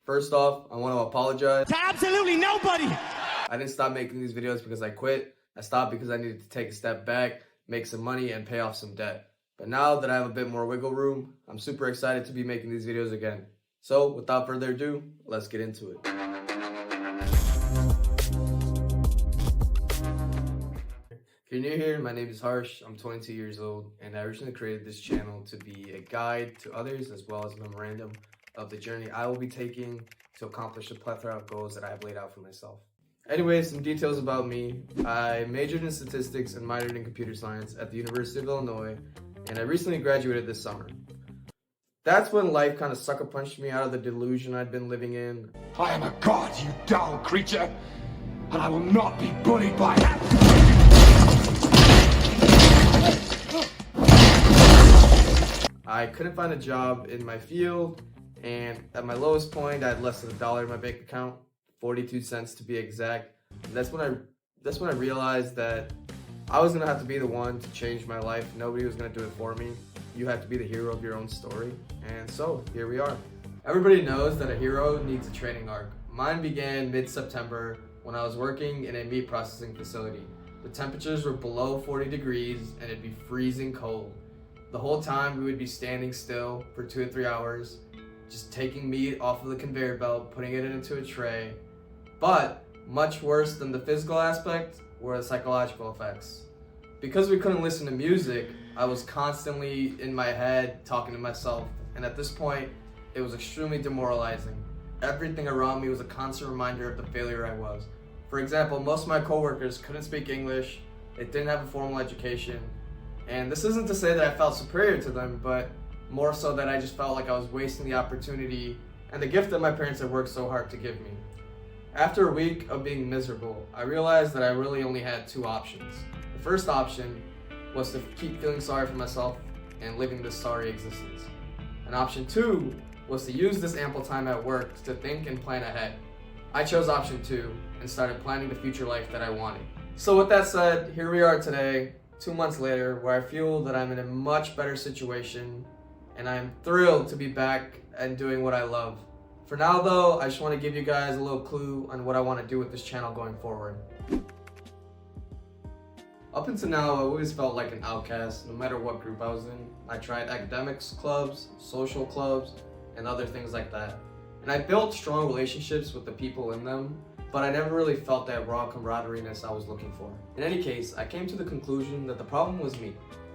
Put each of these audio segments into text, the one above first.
First off, I want to apologize To absolutely nobody! I didn't stop making these videos because I quit. I stopped because I needed to take a step back, make some money, and pay off some debt. But now that I have a bit more wiggle room, I'm super excited to be making these videos again. So without further ado, let's get into it. If you're new here, my name is Harsh. I'm 22 years old, and I originally created this channel to be a guide to others as well as a memorandum of the journey I will be taking to accomplish a plethora of goals that I have laid out for myself. Anyway, some details about me. I majored in statistics and minored in computer science at the University of Illinois, and I recently graduated this summer. That's when life kind of sucker punched me out of the delusion I'd been living in. I am a god, you dull creature, and I will not be bullied by that. I couldn't find a job in my field, and at my lowest point, I had less than $1 in my bank account, 42 cents to be exact. And that's when I realized that I was gonna have to be the one to change my life. Nobody was gonna do it for me. You have to be the hero of your own story. And so here we are. Everybody knows that a hero needs a training arc. Mine began mid-September when I was working in a meat processing facility. The temperatures were below 40 degrees and it'd be freezing cold. The whole time we would be standing still for 2 to 3 hours, just taking meat off of the conveyor belt, putting it into a tray. But much worse than the physical aspect were the psychological effects. Because we couldn't listen to music, I was constantly in my head talking to myself, and at this point, it was extremely demoralizing. Everything around me was a constant reminder of the failure I was. For example, most of my coworkers couldn't speak English, they didn't have a formal education, and this isn't to say that I felt superior to them, but more so that I just felt like I was wasting the opportunity and the gift that my parents had worked so hard to give me. After a week of being miserable, I realized that I really only had 2 options. The first option was to keep feeling sorry for myself and living this sorry existence. And option 2 was to use this ample time at work to think and plan ahead. I chose option 2 and started planning the future life that I wanted. So with that said, here we are today, 2 months later, where I feel that I'm in a much better situation and I'm thrilled to be back and doing what I love. For now though, I just want to give you guys a little clue on what I want to do with this channel going forward. Up until now, I always felt like an outcast, no matter what group I was in. I tried academics clubs, social clubs, and other things like that. And I built strong relationships with the people in them, but I never really felt that raw camaraderie-ness I was looking for. In any case, I came to the conclusion that the problem was me.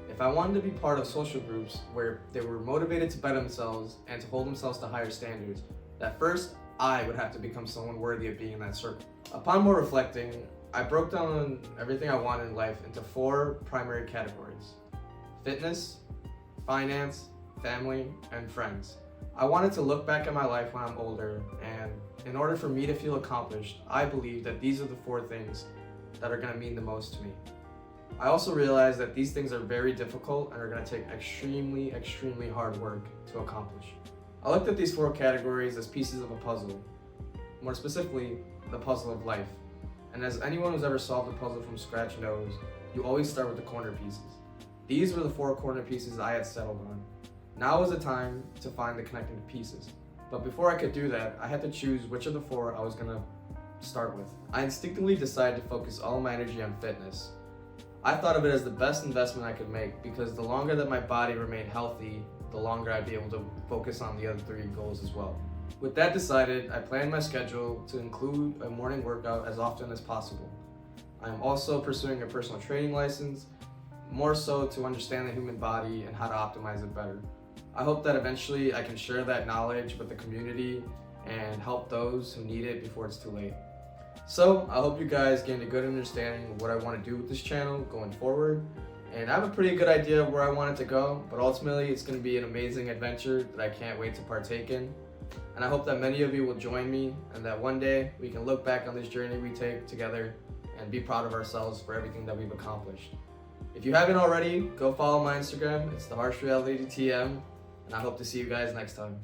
If I wanted to be part of social groups where they were motivated to better themselves and to hold themselves to higher standards, that first, I would have to become someone worthy of being in that circle. Upon more reflecting, I broke down everything I wanted in life into 4 primary categories: fitness, finance, family, and friends. I wanted to look back at my life when I'm older, and in order for me to feel accomplished, I believe that these are the 4 things that are going to mean the most to me. I also realized that these things are very difficult and are going to take extremely hard work to accomplish. I looked at these 4 categories as pieces of a puzzle, more specifically, the puzzle of life. And as anyone who's ever solved a puzzle from scratch knows, you always start with the corner pieces. These were the 4 corner pieces I had settled on. Now was the time to find the connecting pieces. But before I could do that, I had to choose which of the 4 I was gonna start with. I instinctively decided to focus all my energy on fitness. I thought of it as the best investment I could make because the longer that my body remained healthy, the longer I'd be able to focus on the other 3 goals as well. With that decided, I planned my schedule to include a morning workout as often as possible. I am also pursuing a personal training license, more so to understand the human body and how to optimize it better. I hope that eventually I can share that knowledge with the community and help those who need it before it's too late. So I hope you guys gained a good understanding of what I want to do with this channel going forward. And I have a pretty good idea of where I want it to go, but ultimately it's going to be an amazing adventure that I can't wait to partake in. And I hope that many of you will join me and that one day we can look back on this journey we take together and be proud of ourselves for everything that we've accomplished. If you haven't already, go follow my Instagram. It's the Harsh Reality TM, and I hope to see you guys next time.